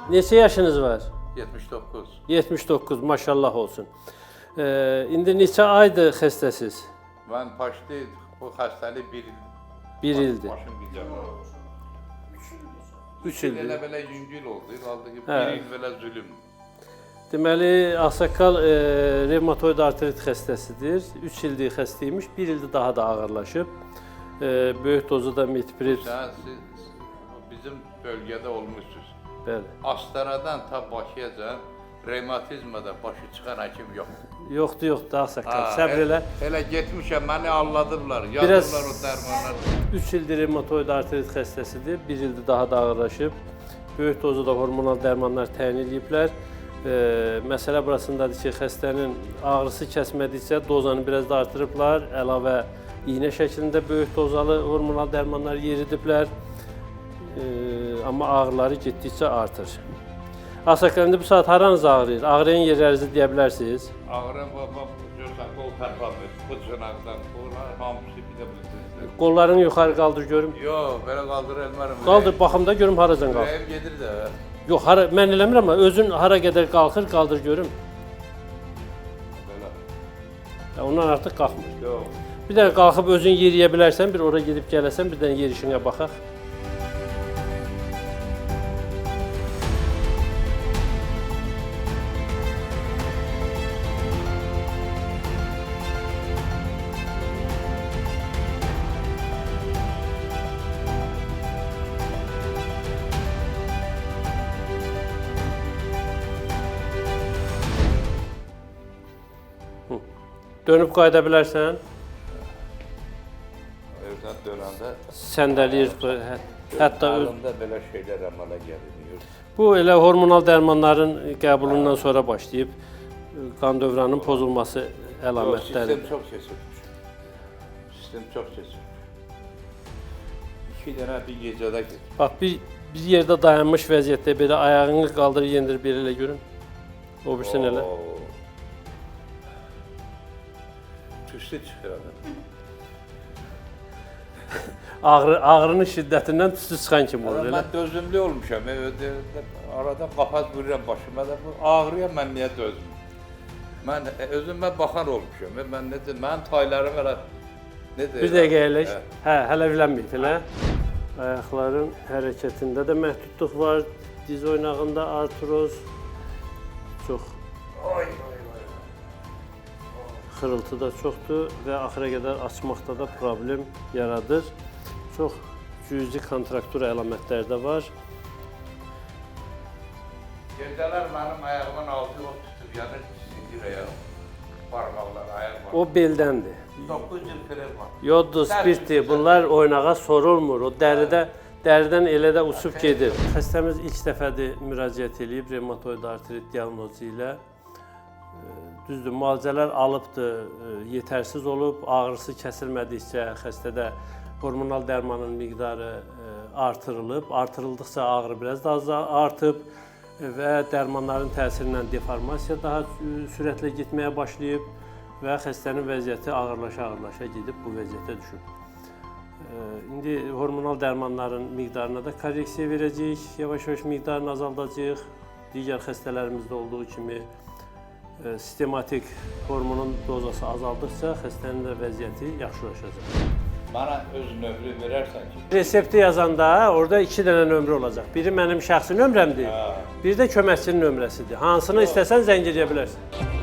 Neçə yaşınız var? 79. 79, maşallah olsun. İndi neçə aydır xəstəsiz? Ben başta bu hastalığı bir il. Bir ildir. Başım gideceğim. 3 Elə ildir. belə yüngül oldu. Qaldı ki, Hə. bir il belə zülüm. Deməli, ağsaqqal revmatoid artrit xəstəsidir. 3 ildir xəstəymiş, 1 ildir daha da ağırlaşıb. Böyük dozda mitprid. Siz bizim bölgədə olmuşsunuz. Bəli. Astaradan ta Bakıyacan revmatizmada başı çıxan həkim yox. Yoxdur, yoxdur ağsaqqal. Səbr elə. Elə getmişəm, məni alladıblar, Biraz- yazdılar o dərmanları. 3 ildir revmatoid artrit xəstəsidir, 1 ildir daha da ağırlaşıb. Böyük dozda hormonal dərmanlar təyin ediblər. Məsələ burasındadır ki, xəstənin ağrısı kəsmədikcə dozanı biraz da artırıblar, əlavə iynə şəklində böyük dozalı hormonal dərmanlar yeridiblər. Amma ağrıları getdikcə artır. Ağsaqqal, indi bu saat haranız ağrıyır? Ağrıyan yerlərinizi deyə bilərsiniz. Ağrı baba, görsən, qol tərpənmir, bu cınaqdan, bunlar hamısı bir də bildirsiniz. Qollarını yuxarı qaldır görüm. Yox, belə qaldıra bilmərəm. Qaldır, baxım da görüm haracan qalxır. Ürəyim gedir də. Yox, hara, mən eləmirəm amma özün hara qədər qalxır, qaldır görüm. Belə. Ondan artıq qalxmır. Yox. Bir dənə qalxıb özün yeriyə bilərsən, bir ora gedib gələsən, bir dənə yer işinə baxaq. Dönüb qayıda bilərsən. Evdən dönəndə Səndəliyir, hətta öz... ağlımda belə şeylər əmələ gəlir. Bu elə hormonal dərmanların qəbulundan sonra başlayıb qan dövranının pozulması Sistem əlamətləridir. çox keçirmiş. Sistem çox keçirmiş. 2 dənə bir gecədə keçir. Bax, bir yerdə dayanmış vəziyyətdə belə ayağını qaldır, yendir, belə elə görün. O birsin elə. Tüstü çıxır adam. Ağrının şiddətindən tüstü çıxan kimi olur elə. Mən dözümlü olmuşam. Arada qapaz vururam başıma da bu ağrıya mən niyə dözmürəm? Mən özümə baxan olmuşam. Mən necə mənim taylarım elə necə? Bir dəqiqə əyləş. Hə, hələ bilənməyib elə. Ayaqların hərəkətində də məhdudluq var. Diz oynağında artroz çox. Xırıltı da çoxdur və axıra qədər açmaqda da problem yaradır. Çox cüzi kontraktura əlamətləri də var. Gecələr mənim ayağımın altı o tutub yanır, sindir ayağım. Parmaqlar, ayaq var. O beldəndir. 9 il krem var. Yoddur, spirtdir. Bunlar oynağa sorulmur. O dəridən elə də uçub gedir. Xəstəmiz ilk dəfədir müraciət edib revmatoid artrit diaqnozu ilə. Düzdür, müalicələr alıbdır, yetərsiz olub, ağrısı kəsilmədikcə xəstədə hormonal dərmanın miqdarı artırılıb. Artırıldıqca ağrı biraz daha artıb və dərmanların təsirindən deformasiya daha sürətlə getməyə başlayıb və xəstənin vəziyyəti ağırlaşa gedib bu vəziyyətə düşüb. İndi hormonal dərmanların miqdarına da korreksiya verəcəyik, yavaş-yavaş miqdarını azaldacağıq. Digər xəstələrimizdə olduğu kimi sistematik hormonun dozası azaldıqca xəstənin də vəziyyəti yaxşılaşacaq. Mənə öz nömrü verərsən ki, Resepti yazanda orada 2 dənə nömrə olacaq. Biri mənim şəxsi nömrəmdir, biri də köməkçinin nömrəsidir. Hansını istəsən zəng edə bilərsən.